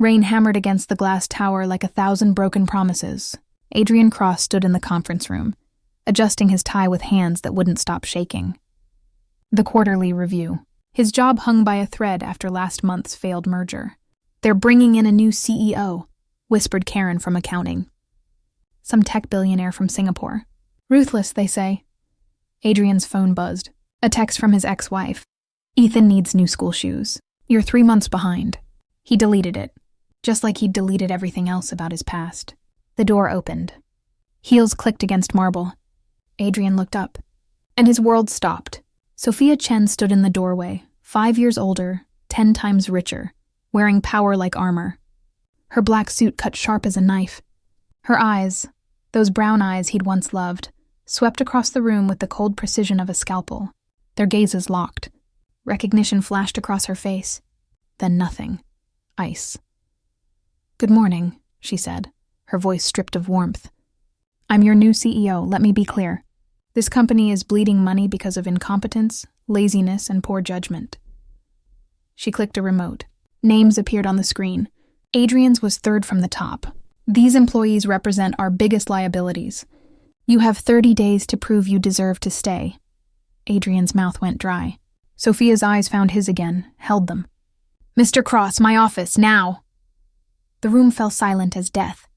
Rain hammered against the glass tower like 1,000 broken promises. Adrian Cross stood in the conference room, adjusting his tie with hands that wouldn't stop shaking. The quarterly review. His job hung by a thread after last month's failed merger. "They're bringing in a new CEO," whispered Karen from accounting. "Some tech billionaire from Singapore. Ruthless, they say." Adrian's phone buzzed. A text from his ex-wife. "Ethan needs new school shoes. You're 3 months behind." He deleted it, just like he'd deleted everything else about his past. The door opened. Heels clicked against marble. Adrian looked up, and his world stopped. Sophia Chen stood in the doorway, 5 years older, 10 times richer, wearing power like armor. Her black suit cut sharp as a knife. Her eyes, those brown eyes he'd once loved, swept across the room with the cold precision of a scalpel. Their gazes locked. Recognition flashed across her face. Then nothing. Ice. "Good morning," she said, her voice stripped of warmth. "I'm your new CEO, let me be clear. This company is bleeding money because of incompetence, laziness, and poor judgment." She clicked a remote. Names appeared on the screen. Adrian's was third from the top. "These employees represent our biggest liabilities. You have 30 days to prove you deserve to stay." Adrian's mouth went dry. Sophia's eyes found his again, held them. "Mr. Cross, my office, now!" The room fell silent as death.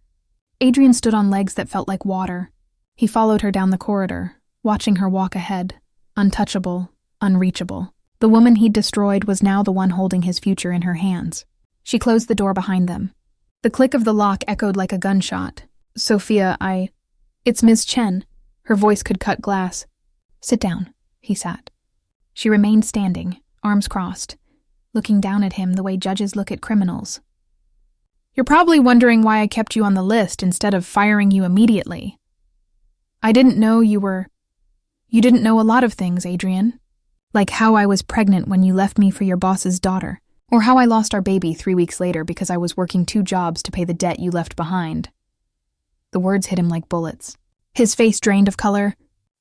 Adrian stood on legs that felt like water. He followed her down the corridor, watching her walk ahead, untouchable, unreachable. The woman he'd destroyed was now the one holding his future in her hands. She closed the door behind them. The click of the lock echoed like a gunshot. "Sophia, It's Ms. Chen." Her voice could cut glass. "Sit down," he sat. She remained standing, arms crossed, looking down at him the way judges look at criminals. "You're probably wondering why I kept you on the list instead of firing you immediately. I didn't know you didn't know a lot of things, Adrian. Like how I was pregnant when you left me for your boss's daughter, or how I lost our baby 3 weeks later because I was working 2 jobs to pay the debt you left behind." The words hit him like bullets. His face drained of color.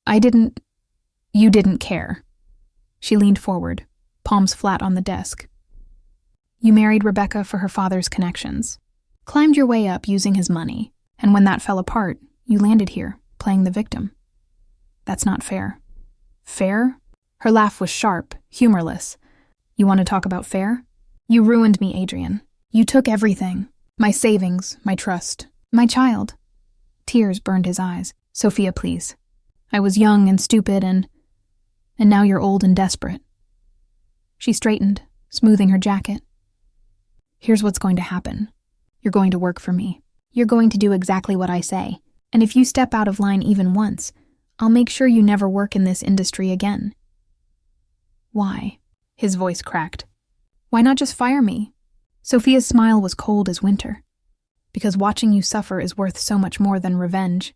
You didn't care." She leaned forward, palms flat on the desk. "You married Rebecca for her father's connections. Climbed your way up using his money, and when that fell apart, you landed here, playing the victim. That's not fair." "Fair?" Her laugh was sharp, humorless. "You want to talk about fair? You ruined me, Adrian. You took everything. My savings, my trust, my child." Tears burned his eyes. "Sophia, please. I was young and stupid and now you're old and desperate." She straightened, smoothing her jacket. "Here's what's going to happen. You're going to work for me. You're going to do exactly what I say. And if you step out of line even once, I'll make sure you never work in this industry again." "Why?" His voice cracked. "Why not just fire me?" Sophia's smile was cold as winter. "Because watching you suffer is worth so much more than revenge."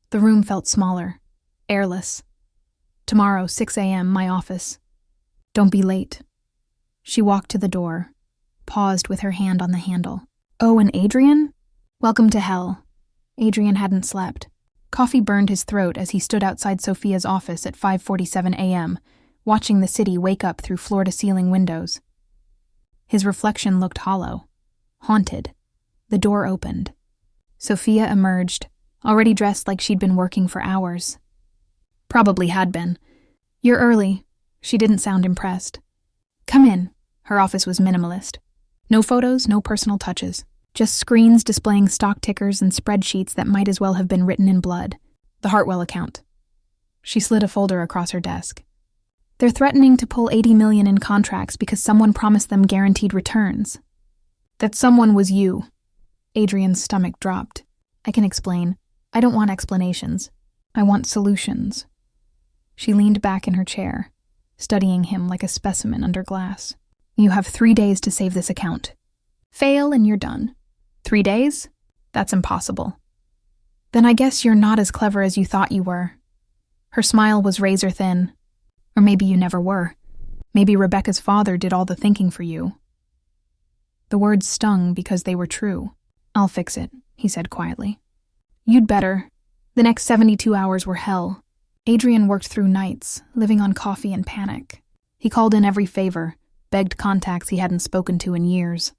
The room felt smaller, airless. "Tomorrow, 6 a.m., my office. Don't be late." She walked to the door, paused with her hand on the handle. "Oh, and Adrian? Welcome to hell." Adrian hadn't slept. Coffee burned his throat as he stood outside Sophia's office at 5:47 a.m., watching the city wake up through floor-to-ceiling windows. His reflection looked hollow, haunted. The door opened. Sophia emerged, already dressed like she'd been working for hours. Probably had been. "You're early." She didn't sound impressed. "Come in." Her office was minimalist. No photos, no personal touches. Just screens displaying stock tickers and spreadsheets that might as well have been written in blood. The Hartwell account. She slid a folder across her desk. "They're threatening to pull $80 million in contracts because someone promised them guaranteed returns." "That someone was you." Adrian's stomach dropped. "I can explain. I don't want explanations. I want solutions." She leaned back in her chair, studying him like a specimen under glass. "You have 3 days to save this account. Fail and you're done." 3 days? That's impossible." "Then I guess you're not as clever as you thought you were." Her smile was razor thin. "Or maybe you never were. Maybe Rebecca's father did all the thinking for you." The words stung because they were true. "I'll fix it," he said quietly. "You'd better." The next 72 hours were hell. Adrian worked through nights, living on coffee and panic. He called in every favor, begged contacts he hadn't spoken to in years.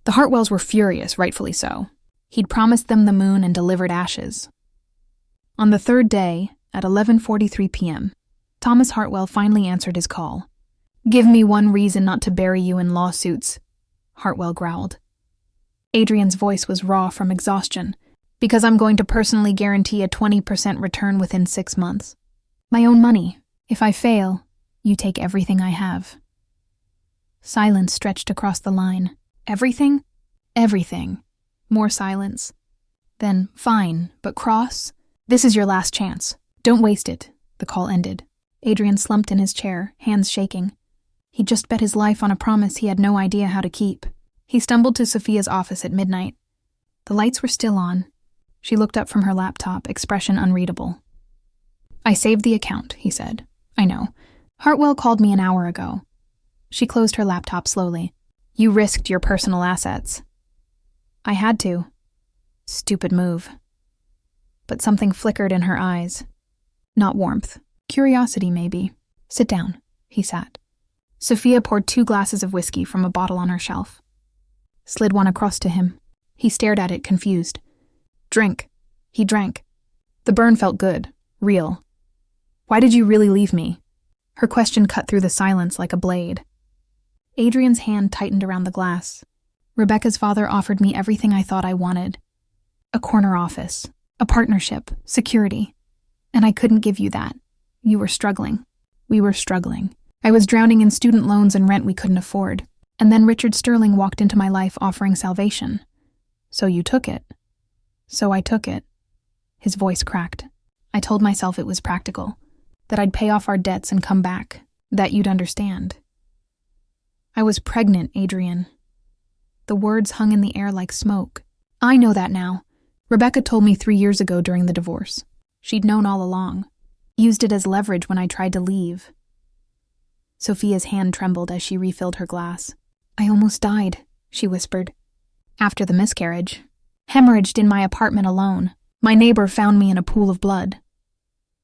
The Hartwells were furious, rightfully so. He'd promised them the moon and delivered ashes. On the third day, at 11:43 p.m., Thomas Hartwell finally answered his call. "Give me one reason not to bury you in lawsuits," Hartwell growled. Adrian's voice was raw from exhaustion. "Because I'm going to personally guarantee a 20% return within 6 months. My own money. If I fail, you take everything I have." Silence stretched across the line. "Everything?" "Everything." More silence. Then, "Fine, but Cross, this is your last chance. Don't waste it." The call ended. Adrian slumped in his chair, hands shaking. He'd just bet his life on a promise he had no idea how to keep. He stumbled to Sophia's office at midnight. The lights were still on. She looked up from her laptop, expression unreadable. "I saved the account," he said. "I know. Hartwell called me an hour ago." She closed her laptop slowly. "You risked your personal assets." "I had to." Stupid move. But something flickered in her eyes. Not warmth. Curiosity, maybe. "Sit down." He sat. Sophia poured 2 glasses of whiskey from a bottle on her shelf. Slid one across to him. He stared at it, confused. "Drink." He drank. The burn felt good. Real. "Why did you really leave me?" Her question cut through the silence like a blade. Adrian's hand tightened around the glass. "Rebecca's father offered me everything I thought I wanted. A corner office, a partnership, security. And I couldn't give you that. You were struggling. We were struggling. I was drowning in student loans and rent we couldn't afford. And then Richard Sterling walked into my life offering salvation. So you took it." "So I took it." His voice cracked. "I told myself it was practical. That I'd pay off our debts and come back. That you'd understand." "I was pregnant, Adrian." The words hung in the air like smoke. "I know that now. Rebecca told me 3 years ago during the divorce. She'd known all along. Used it as leverage when I tried to leave." Sophia's hand trembled as she refilled her glass. "I almost died," she whispered. "After the miscarriage. Hemorrhaged in my apartment alone. My neighbor found me in a pool of blood."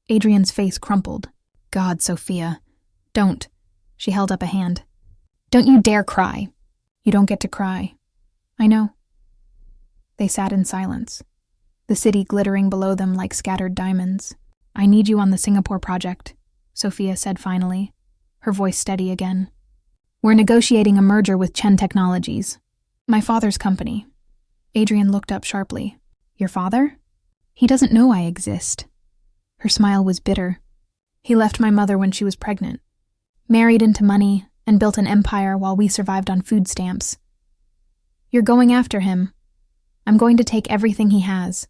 Adrian's face crumpled. "God, Sophia. Don't." She held up a hand. "Don't you dare cry." "You don't get to cry." "I know." They sat in silence, the city glittering below them like scattered diamonds. "I need you on the Singapore project," Sophia said finally, her voice steady again. "We're negotiating a merger with Chen Technologies. My father's company." Adrian looked up sharply. "Your father? He doesn't know I exist." Her smile was bitter. "He left my mother when she was pregnant. Married into money and built an empire while we survived on food stamps. You're going after him. I'm going to take everything he has."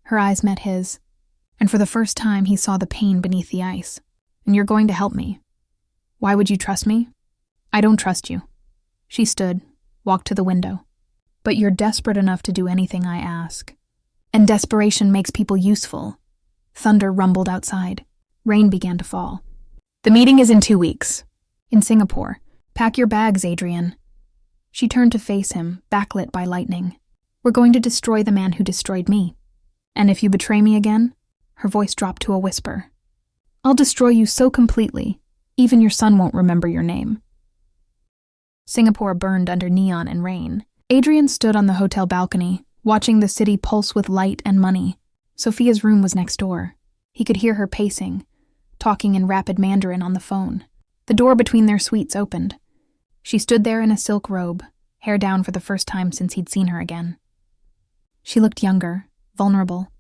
Her eyes met his, and for the first time he saw the pain beneath the ice. "And you're going to help me. Why would you trust me?" "I don't trust you." She stood, walked to the window. "But you're desperate enough to do anything I ask. And desperation makes people useful." Thunder rumbled outside. Rain began to fall. "The meeting is in 2 weeks. In Singapore. Pack your bags, Adrian." She turned to face him, backlit by lightning. "We're going to destroy the man who destroyed me. And if you betray me again," her voice dropped to a whisper, "I'll destroy you so completely, even your son won't remember your name." Singapore burned under neon and rain. Adrian stood on the hotel balcony, watching the city pulse with light and money. Sophia's room was next door. He could hear her pacing, talking in rapid Mandarin on the phone. The door between their suites opened. She stood there in a silk robe, hair down for the first time since he'd seen her again. She looked younger, vulnerable.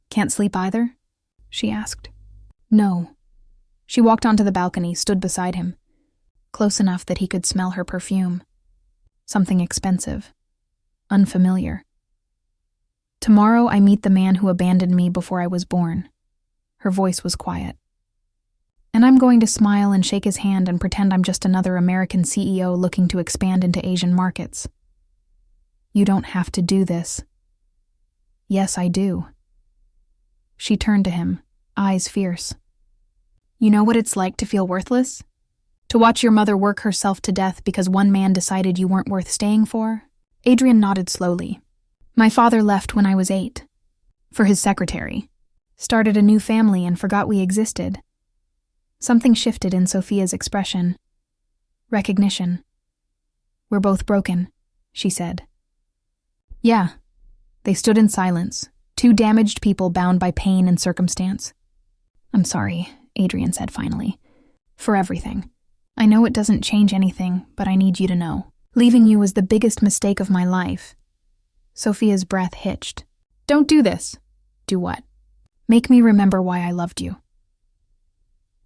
"Can't sleep either?" she asked. "No." She walked onto the balcony, stood beside him, close enough that he could smell her perfume. Something expensive. Unfamiliar. "Tomorrow I meet the man who abandoned me before I was born." Her voice was quiet. "And I'm going to smile and shake his hand and pretend I'm just another American CEO looking to expand into Asian markets." "You don't have to do this." "Yes, I do." She turned to him, eyes fierce. "You know what it's like to feel worthless? To watch your mother work herself to death because one man decided you weren't worth staying for?" Adrian nodded slowly. "My father left when I was 8. For his secretary. Started a new family and forgot we existed." Something shifted in Sophia's expression. Recognition. "We're both broken," she said. Yeah. They stood in silence, two damaged people bound by pain and circumstance. I'm sorry, Adrian said finally. For everything. I know it doesn't change anything, but I need you to know. Leaving you was the biggest mistake of my life. Sophia's breath hitched. Don't do this. Do what? Make me remember why I loved you.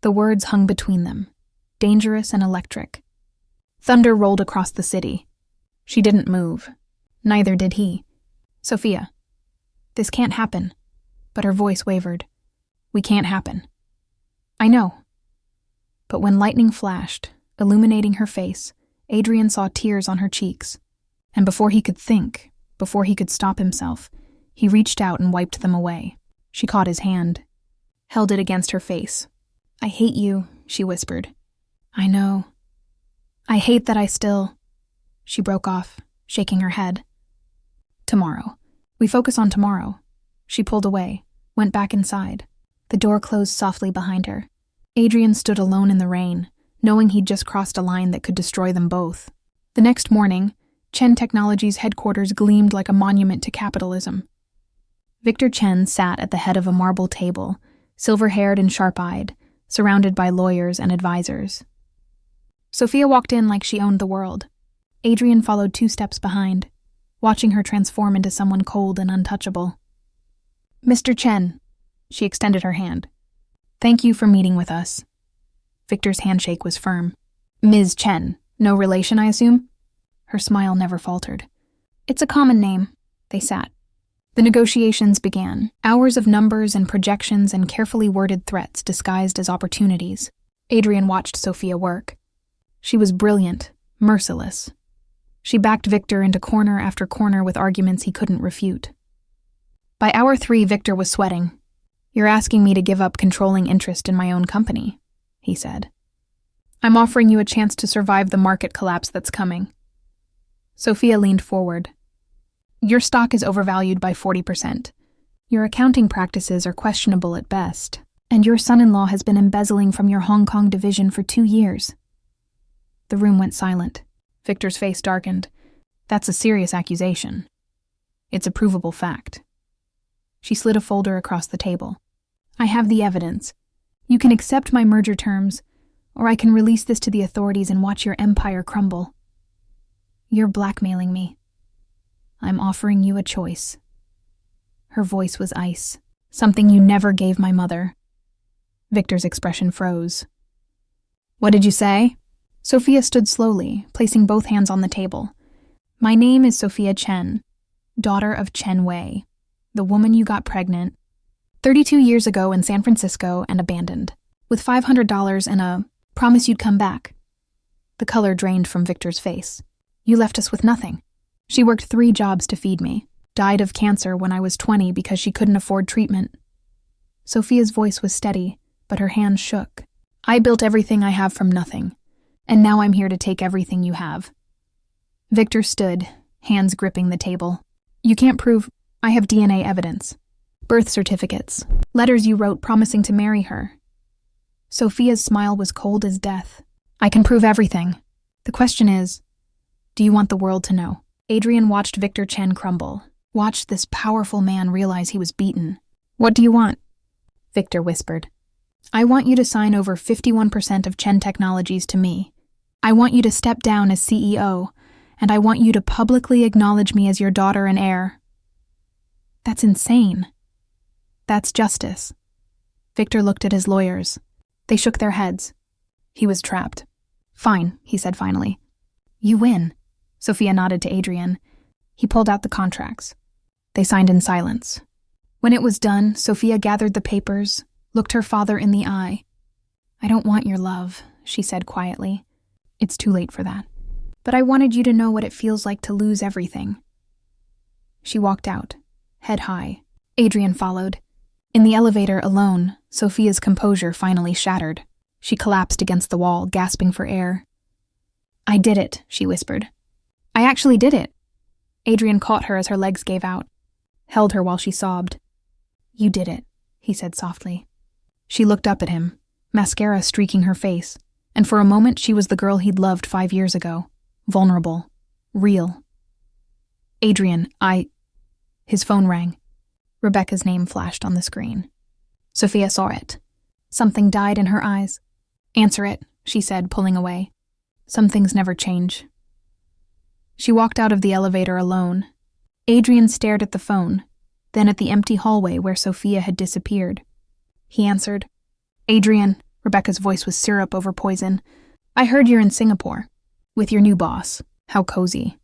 The words hung between them, dangerous and electric. Thunder rolled across the city. She didn't move. Neither did he. Sophia. This can't happen. But her voice wavered. We can't happen. I know. But when lightning flashed, illuminating her face, Adrian saw tears on her cheeks. And before he could think, before he could stop himself, he reached out and wiped them away. She caught his hand, held it against her face. I hate you, she whispered. I know. I hate that I still... She broke off, shaking her head. Tomorrow. We focus on tomorrow. She pulled away, went back inside. The door closed softly behind her. Adrian stood alone in the rain, knowing he'd just crossed a line that could destroy them both. The next morning, Chen Technologies' headquarters gleamed like a monument to capitalism. Victor Chen sat at the head of a marble table, silver-haired and sharp-eyed, surrounded by lawyers and advisors. Sophia walked in like she owned the world. Adrian followed 2 steps behind, watching her transform into someone cold and untouchable. Mr. Chen, she extended her hand. Thank you for meeting with us. Victor's handshake was firm. Ms. Chen, no relation, I assume? Her smile never faltered. It's a common name. They sat. The negotiations began, hours of numbers and projections and carefully worded threats disguised as opportunities. Adrian watched Sophia work. She was brilliant, merciless. She backed Victor into corner after corner with arguments he couldn't refute. By hour 3, Victor was sweating. You're asking me to give up controlling interest in my own company, he said. I'm offering you a chance to survive the market collapse that's coming. Sophia leaned forward. Your stock is overvalued by 40%. Your accounting practices are questionable at best, and your son-in-law has been embezzling from your Hong Kong division for 2 years. The room went silent. Victor's face darkened. That's a serious accusation. It's a provable fact. She slid a folder across the table. I have the evidence. You can accept my merger terms, or I can release this to the authorities and watch your empire crumble. You're blackmailing me. I'm offering you a choice. Her voice was ice, something you never gave my mother. Victor's expression froze. What did you say? Sophia stood slowly, placing both hands on the table. My name is Sophia Chen, daughter of Chen Wei, the woman you got pregnant 32 years ago in San Francisco and abandoned, with $500 and a promise you'd come back. The color drained from Victor's face. You left us with nothing. She worked 3 jobs to feed me, died of cancer when I was 20 because she couldn't afford treatment. Sophia's voice was steady, but her hands shook. I built everything I have from nothing, and now I'm here to take everything you have. Victor stood, hands gripping the table. You can't prove... I have DNA evidence. Birth certificates. Letters you wrote promising to marry her. Sophia's smile was cold as death. I can prove everything. The question is, do you want the world to know? Adrian watched Victor Chen crumble, watched this powerful man realize he was beaten. What do you want? Victor whispered. I want you to sign over 51% of Chen Technologies to me. I want you to step down as CEO, and I want you to publicly acknowledge me as your daughter and heir. That's insane. That's justice. Victor looked at his lawyers. They shook their heads. He was trapped. Fine, he said finally. You win. Sophia nodded to Adrian. He pulled out the contracts. They signed in silence. When it was done, Sophia gathered the papers, looked her father in the eye. I don't want your love, she said quietly. It's too late for that. But I wanted you to know what it feels like to lose everything. She walked out, head high. Adrian followed. In the elevator alone, Sophia's composure finally shattered. She collapsed against the wall, gasping for air. I did it, she whispered. I actually did it. Adrian caught her as her legs gave out, held her while she sobbed. You did it, he said softly. She looked up at him, mascara streaking her face, and for a moment she was the girl he'd loved 5 years ago. Vulnerable. Real. Adrian, His phone rang. Rebecca's name flashed on the screen. Sophia saw it. Something died in her eyes. Answer it, she said, pulling away. Some things never change. She walked out of the elevator alone. Adrian stared at the phone, then at the empty hallway where Sophia had disappeared. He answered. Adrian, Rebecca's voice was syrup over poison. I heard you're in Singapore. With your new boss. How cozy.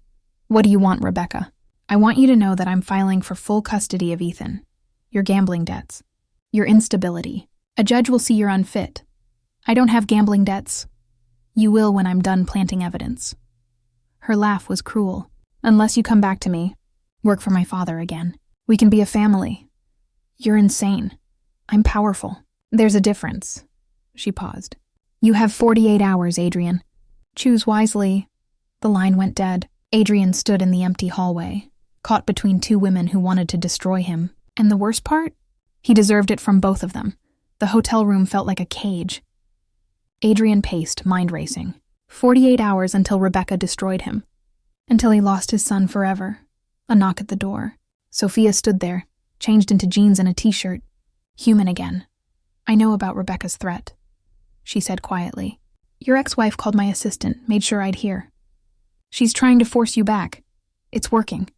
What do you want, Rebecca? I want you to know that I'm filing for full custody of Ethan. Your gambling debts. Your instability. A judge will see you're unfit. I don't have gambling debts. You will when I'm done planting evidence. Her laugh was cruel. Unless you come back to me, work for my father again. We can be a family. You're insane. I'm powerful. There's a difference. She paused. You have 48 hours, Adrian. Choose wisely. The line went dead. Adrian stood in the empty hallway, caught between two women who wanted to destroy him. And the worst part? He deserved it from both of them. The hotel room felt like a cage. Adrian paced, mind racing. 48 hours until Rebecca destroyed him. Until he lost his son forever. A knock at the door. Sophia stood there, changed into jeans and a t-shirt. Human again. I know about Rebecca's threat, she said quietly. Your ex-wife called my assistant, made sure I'd hear. She's trying to force you back. It's working.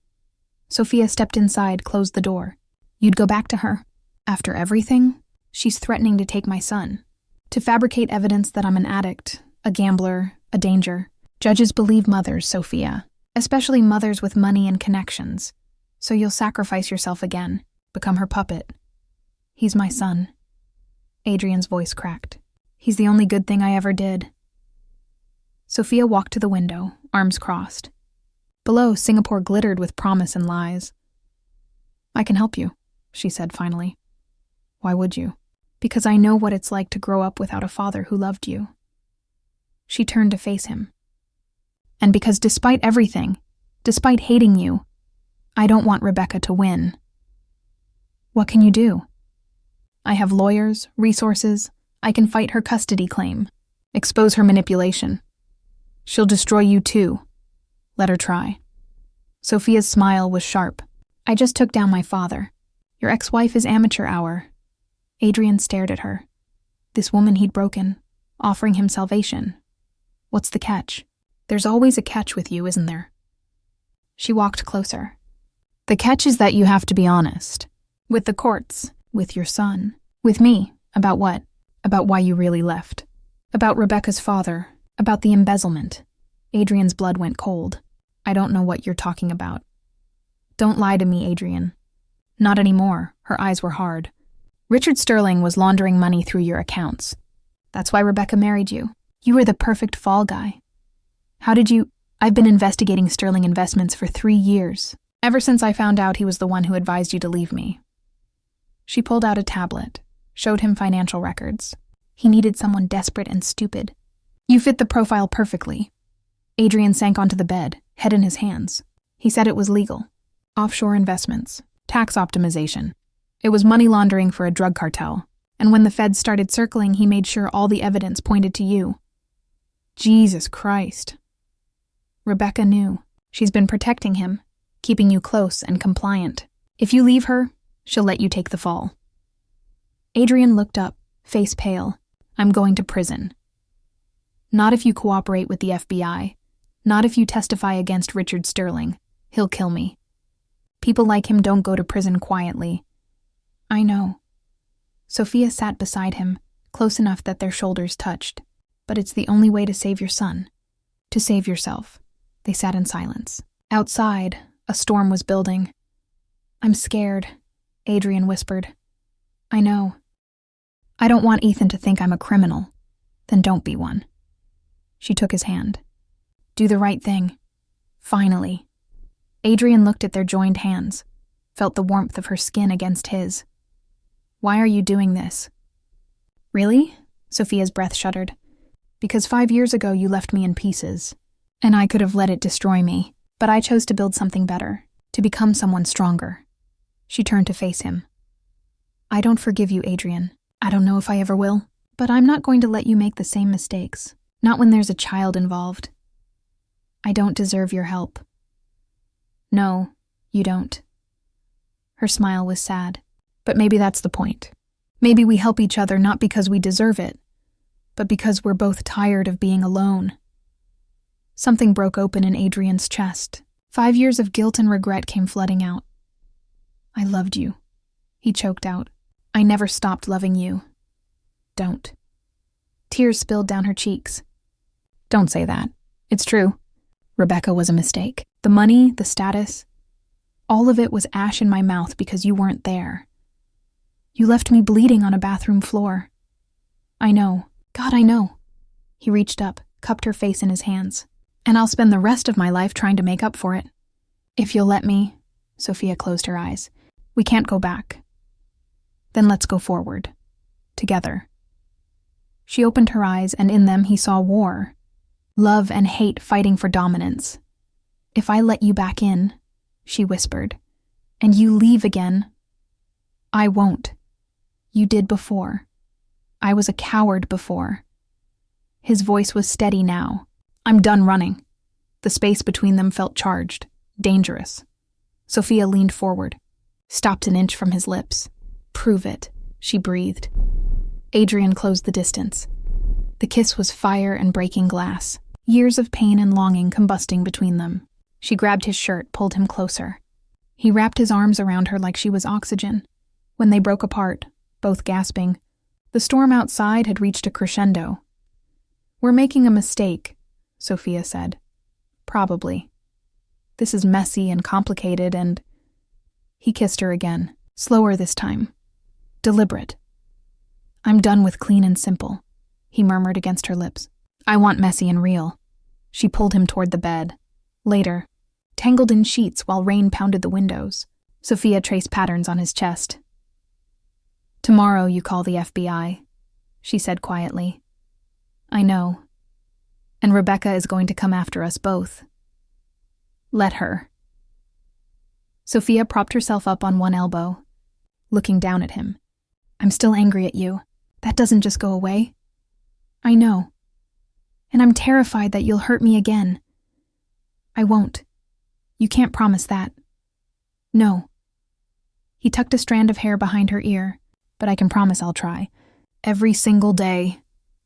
Sophia stepped inside, closed the door. You'd go back to her? After everything? She's threatening to take my son. To fabricate evidence that I'm an addict, a gambler, a danger. Judges believe mothers, Sophia. Especially mothers with money and connections. So you'll sacrifice yourself again, become her puppet. He's my son. Adrian's voice cracked. He's the only good thing I ever did. Sophia walked to the window, arms crossed. Below, Singapore glittered with promise and lies. I can help you, she said finally. Why would you? Because I know what it's like to grow up without a father who loved you. She turned to face him. And because despite everything, despite hating you, I don't want Rebecca to win. What can you do? I have lawyers, resources. I can fight her custody claim, expose her manipulation. She'll destroy you too. Let her try. Sophia's smile was sharp. I just took down my father. Your ex-wife is amateur hour. Adrian stared at her. This woman he'd broken, offering him salvation. What's the catch? There's always a catch with you, isn't there? She walked closer. The catch is that you have to be honest. With the courts, with your son, with me. About what? About why you really left. About Rebecca's father, about the embezzlement. Adrian's blood went cold. I don't know what you're talking about. Don't lie to me, Adrian. Not anymore. Her eyes were hard. Richard Sterling was laundering money through your accounts. That's why Rebecca married you. You were the perfect fall guy. How did you... I've been investigating Sterling Investments for 3 years, ever since I found out he was the one who advised you to leave me. She pulled out a tablet, showed him financial records. He needed someone desperate and stupid. You fit the profile perfectly. Adrian sank onto the bed, head in his hands. He said it was legal. Offshore investments, tax optimization. It was money laundering for a drug cartel. And when the feds started circling, he made sure all the evidence pointed to you. Jesus Christ. Rebecca knew. She's been protecting him, keeping you close and compliant. If you leave her, she'll let you take the fall. Adrian looked up, face pale. I'm going to prison. Not if you cooperate with the FBI. Not if you testify against Richard Sterling. He'll kill me. People like him don't go to prison quietly. I know. Sophia sat beside him, close enough that their shoulders touched. But it's the only way to save your son. To save yourself. They sat in silence. Outside, a storm was building. I'm scared, Adrian whispered. I know. I don't want Ethan to think I'm a criminal. Then don't be one. She took his hand. Do the right thing. Finally. Adrian looked at their joined hands, felt the warmth of her skin against his. Why are you doing this? Really? Sophia's breath shuddered. Because 5 years ago you left me in pieces, and I could have let it destroy me, but I chose to build something better, to become someone stronger. She turned to face him. I don't forgive you, Adrian. I don't know if I ever will, but I'm not going to let you make the same mistakes, not when there's a child involved. I don't deserve your help. No, you don't. Her smile was sad. But maybe that's the point. Maybe we help each other not because we deserve it, but because we're both tired of being alone. Something broke open in Adrian's chest. 5 years of guilt and regret came flooding out. I loved you, he choked out. I never stopped loving you. Don't. Tears spilled down her cheeks. Don't say that. It's true. Rebecca was a mistake. The money, the status, all of it was ash in my mouth because you weren't there. You left me bleeding on a bathroom floor. I know. God, I know. He reached up, cupped her face in his hands. And I'll spend the rest of my life trying to make up for it. If you'll let me, Sophia closed her eyes. We can't go back. Then let's go forward. Together. She opened her eyes, and in them he saw war. Love and hate fighting for dominance. If I let you back in, she whispered, and you leave again, I won't. You did before. I was a coward before. His voice was steady now. I'm done running. The space between them felt charged, dangerous. Sophia leaned forward, stopped an inch from his lips. Prove it, she breathed. Adrian closed the distance. The kiss was fire and breaking glass, years of pain and longing combusting between them. She grabbed his shirt, pulled him closer. He wrapped his arms around her like she was oxygen. When they broke apart, both gasping, the storm outside had reached a crescendo. We're making a mistake, Sophia said. Probably. This is messy and complicated and... He kissed her again, slower this time. Deliberate. I'm done with clean and simple, he murmured against her lips. I want messy and real. She pulled him toward the bed. Later, tangled in sheets while rain pounded the windows, Sophia traced patterns on his chest. Tomorrow you call the FBI, she said quietly. I know. And Rebecca is going to come after us both. Let her. Sophia propped herself up on one elbow, looking down at him. I'm still angry at you. That doesn't just go away. I know. And I'm terrified that you'll hurt me again. I won't. You can't promise that. No. He tucked a strand of hair behind her ear, but I can promise I'll try. Every single day.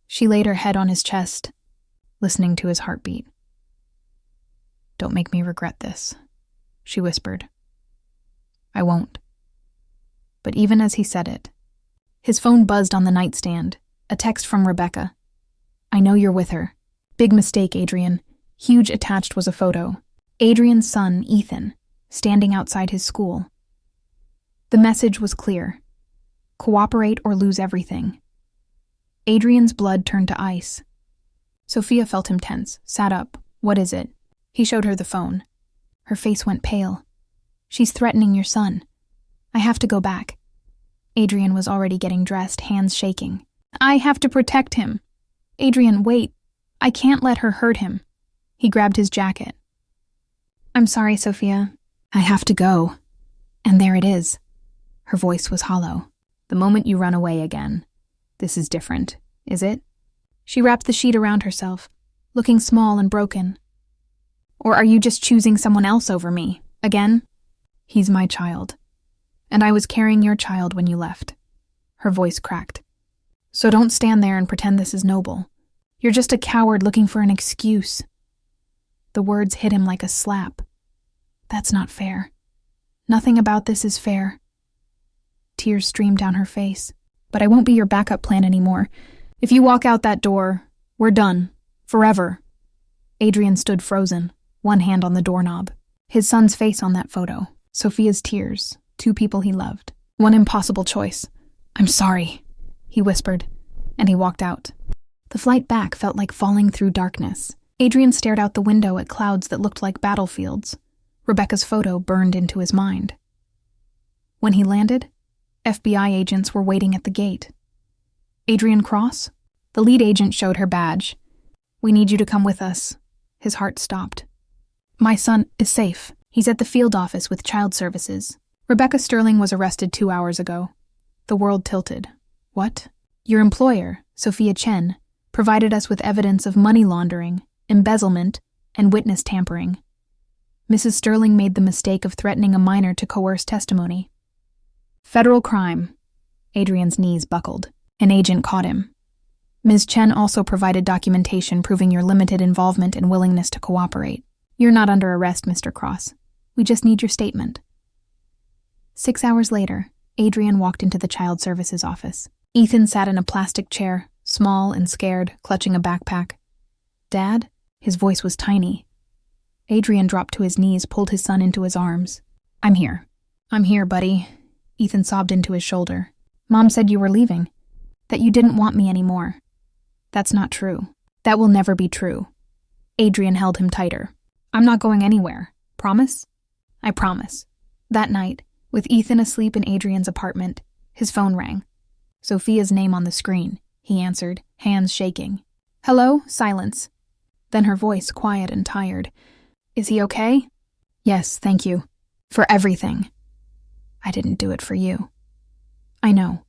She laid her head on his chest, listening to his heartbeat. Don't make me regret this, she whispered. I won't. But even as he said it, his phone buzzed on the nightstand, a text from Rebecca. I know you're with her. Big mistake, Adrian. Huge attached was a photo. Adrian's son, Ethan, standing outside his school. The message was clear. Cooperate or lose everything. Adrian's blood turned to ice. Sophia felt him tense, sat up. What is it? He showed her the phone. Her face went pale. She's threatening your son. I have to go back. Adrian was already getting dressed, hands shaking. I have to protect him. Adrian, wait. I can't let her hurt him. He grabbed his jacket. I'm sorry, Sophia. I have to go. And there it is. Her voice was hollow. The moment you run away again. This is different, is it? She wrapped the sheet around herself, looking small and broken. Or are you just choosing someone else over me, again? He's my child. And I was carrying your child when you left. Her voice cracked. So don't stand there and pretend this is noble. You're just a coward looking for an excuse. The words hit him like a slap. That's not fair. Nothing about this is fair. Tears streamed down her face. But I won't be your backup plan anymore. If you walk out that door, we're done. Forever. Adrian stood frozen, one hand on the doorknob. His son's face on that photo. Sophia's tears. 2 people he loved. One impossible choice. I'm sorry, he whispered, and he walked out. The flight back felt like falling through darkness. Adrian stared out the window at clouds that looked like battlefields. Rebecca's photo burned into his mind. When he landed, FBI agents were waiting at the gate. Adrian Cross? The lead agent showed her badge. We need you to come with us. His heart stopped. My son is safe. He's at the field office with child services. Rebecca Sterling was arrested 2 hours ago. The world tilted. What? Your employer, Sophia Chen, provided us with evidence of money laundering, embezzlement, and witness tampering. Mrs. Sterling made the mistake of threatening a minor to coerce testimony. Federal crime. Adrian's knees buckled. An agent caught him. Ms. Chen also provided documentation proving your limited involvement and willingness to cooperate. You're not under arrest, Mr. Cross. We just need your statement. 6 hours later, Adrian walked into the child services office. Ethan sat in a plastic chair, small and scared, clutching a backpack. Dad? His voice was tiny. Adrian dropped to his knees, pulled his son into his arms. I'm here, buddy. Ethan sobbed into his shoulder. Mom said you were leaving, that you didn't want me anymore. That's not true. That will never be true. Adrian held him tighter. I'm not going anywhere. Promise? I promise. That night, with Ethan asleep in Adrian's apartment, his phone rang. Sophia's name on the screen. He answered, hands shaking. Hello? Silence. Then her voice, quiet and tired. Is he okay? Yes, thank you. For everything. I didn't do it for you. I know.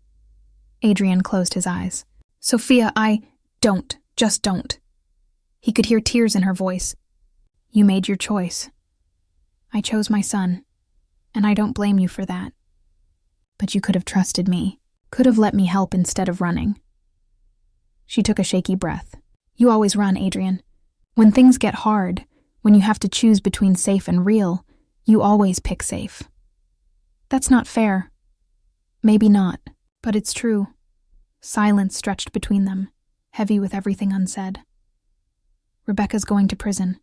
Adrian closed his eyes. Sophia, don't. Just don't. He could hear tears in her voice. You made your choice. I chose my son, and I don't blame you for that. But you could have trusted me, could have let me help instead of running. She took a shaky breath. You always run, Adrian. When things get hard, when you have to choose between safe and real, you always pick safe. That's not fair. Maybe not, but it's true. Silence stretched between them, heavy with everything unsaid. Rebecca's going to prison,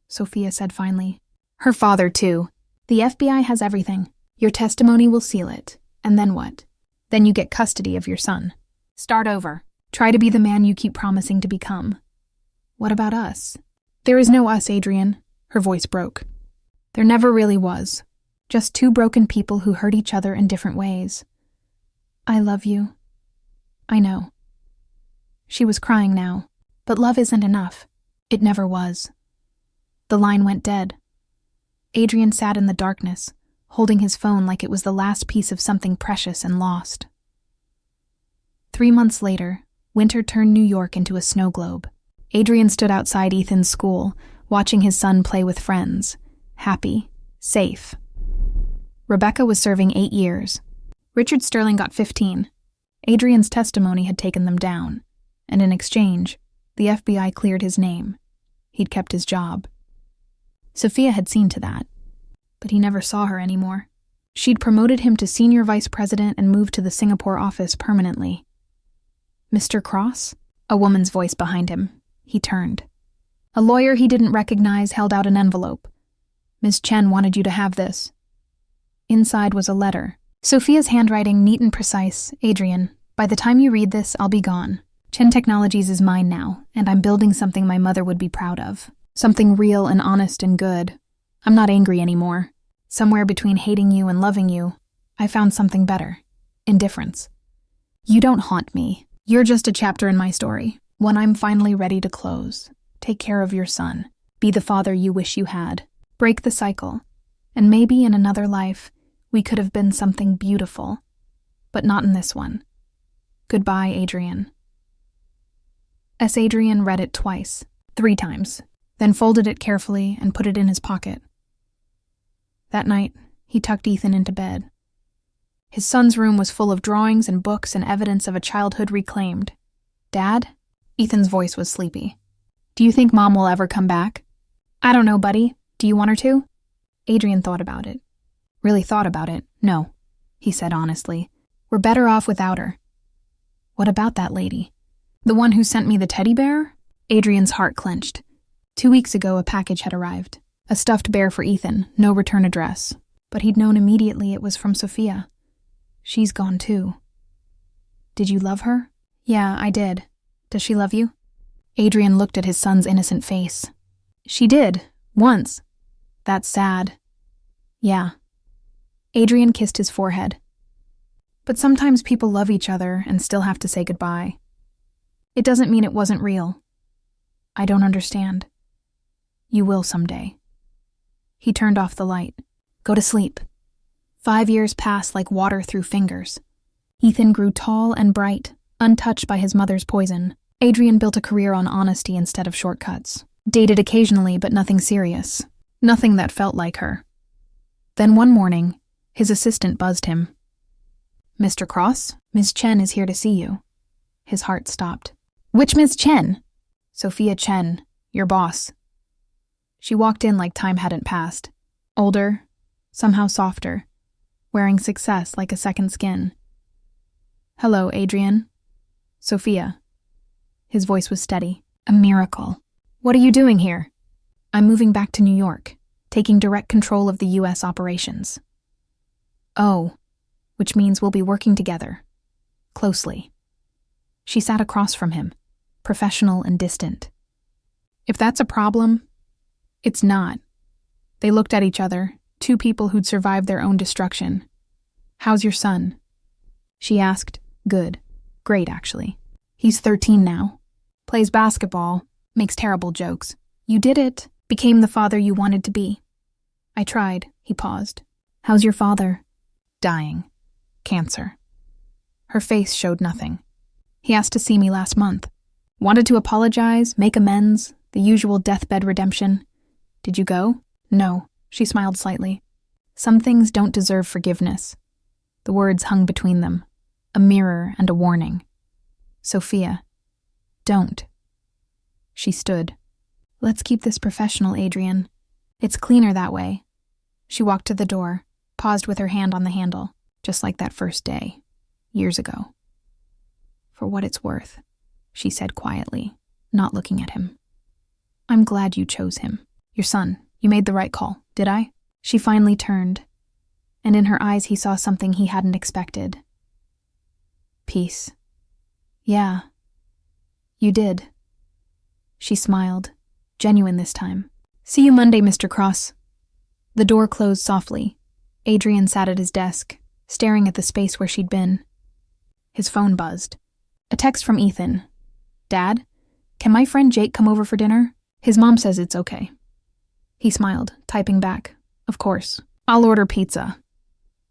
Sophia said finally. Her father, too. The FBI has everything. Your testimony will seal it. And then what? Then you get custody of your son. Start over. Try to be the man you keep promising to become. What about us? There is no us, Adrian. Her voice broke. There never really was. Just two broken people who hurt each other in different ways. I love you. I know. She was crying now, but love isn't enough. It never was. The line went dead. Adrian sat in the darkness, holding his phone like it was the last piece of something precious and lost. 3 months later, winter turned New York into a snow globe. Adrian stood outside Ethan's school, watching his son play with friends, happy, safe. Rebecca was serving 8 years. Richard Sterling got 15. Adrian's testimony had taken them down, and in exchange, the FBI cleared his name. He'd kept his job. Sophia had seen to that, but he never saw her anymore. She'd promoted him to senior vice president and moved to the Singapore office permanently. Mr. Cross? A woman's voice behind him. He turned. A lawyer he didn't recognize held out an envelope. Ms. Chen wanted you to have this. Inside was a letter. Sophia's handwriting neat and precise. Adrian, by the time you read this, I'll be gone. Chen Technologies is mine now, and I'm building something my mother would be proud of. Something real and honest and good. I'm not angry anymore. Somewhere between hating you and loving you, I found something better. Indifference. You don't haunt me. You're just a chapter in my story, one I'm finally ready to close. Take care of your son. Be the father you wish you had. Break the cycle. And maybe in another life, we could have been something beautiful. But not in this one. Goodbye, Adrian. As Adrian read it twice, 3 times, then folded it carefully and put it in his pocket. That night, he tucked Ethan into bed. His son's room was full of drawings and books and evidence of a childhood reclaimed. Dad? Ethan's voice was sleepy. Do you think Mom will ever come back? I don't know, buddy. Do you want her to? Adrian thought about it. Really thought about it. No, he said honestly. We're better off without her. What about that lady? The one who sent me the teddy bear? Adrian's heart clenched. 2 weeks ago, a package had arrived. A stuffed bear for Ethan, no return address. But he'd known immediately it was from Sophia. She's gone too. Did you love her? Yeah, I did. Does she love you? Adrian looked at his son's innocent face. She did, once. That's sad. Yeah. Adrian kissed his forehead. But sometimes people love each other and still have to say goodbye. It doesn't mean it wasn't real. I don't understand. You will someday. He turned off the light. Go to sleep. 5 years passed like water through fingers. Ethan grew tall and bright, untouched by his mother's poison. Adrian built a career on honesty instead of shortcuts. Dated occasionally, but nothing serious. Nothing that felt like her. Then one morning, his assistant buzzed him. "Mr. Cross, Ms. Chen is here to see you." His heart stopped. "Which Ms. Chen?" "Sophia Chen, your boss." She walked in like time hadn't passed. Older, somehow softer, wearing success like a second skin. "Hello, Adrian." "Sophia." His voice was steady. "A miracle. What are you doing here?" "I'm moving back to New York, taking direct control of the U.S. operations." "Oh, which means we'll be working together. Closely." She sat across from him, professional and distant. "If that's a problem, it's not." They looked at each other, two people who'd survived their own destruction. "How's your son?" She asked. "Good. Great, actually. He's 13 now. Plays basketball, makes terrible jokes. You did it. Became the father you wanted to be." "I tried." He paused. "How's your father?" "Dying. Cancer." Her face showed nothing. "He asked to see me last month. Wanted to apologize, make amends, the usual deathbed redemption." "Did you go?" "No." She smiled slightly. "Some things don't deserve forgiveness." The words hung between them, a mirror and a warning. "Sophia, don't." She stood. "Let's keep this professional, Adrian. It's cleaner that way." She walked to the door, paused with her hand on the handle, just like that first day, years ago. "For what it's worth," she said quietly, not looking at him. "I'm glad you chose him. Your son. You made the right call. Did I?" She finally turned, and in her eyes he saw something he hadn't expected. Peace. "Yeah. You did." She smiled, genuine this time. "See you Monday, Mr. Cross." The door closed softly. Adrian sat at his desk, staring at the space where she'd been. His phone buzzed. A text from Ethan. "Dad, can my friend Jake come over for dinner? His mom says it's okay." He smiled, typing back. "Of course. I'll order pizza."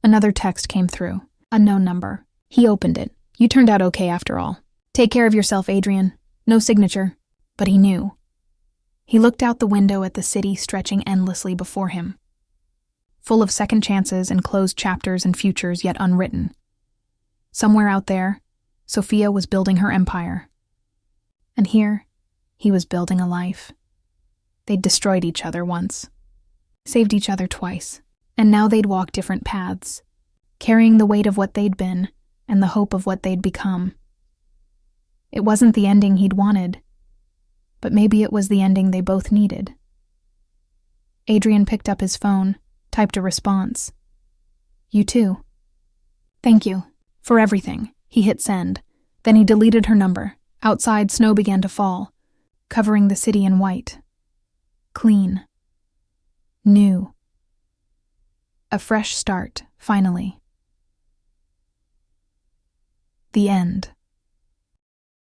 Another text came through. Unknown number. He opened it. "You turned out okay after all. Take care of yourself, Adrian." No signature. But he knew. He looked out the window at the city stretching endlessly before him, full of second chances and closed chapters and futures yet unwritten. Somewhere out there, Sophia was building her empire. And here, he was building a life. They'd destroyed each other once, saved each other twice, and now they'd walk different paths, carrying the weight of what they'd been and the hope of what they'd become. It wasn't the ending he'd wanted, but maybe it was the ending they both needed. Adrian picked up his phone, typed a response. "You too." "Thank you. For everything." He hit send. Then he deleted her number. Outside, snow began to fall, covering the city in white. Clean. New. A fresh start, finally. The end.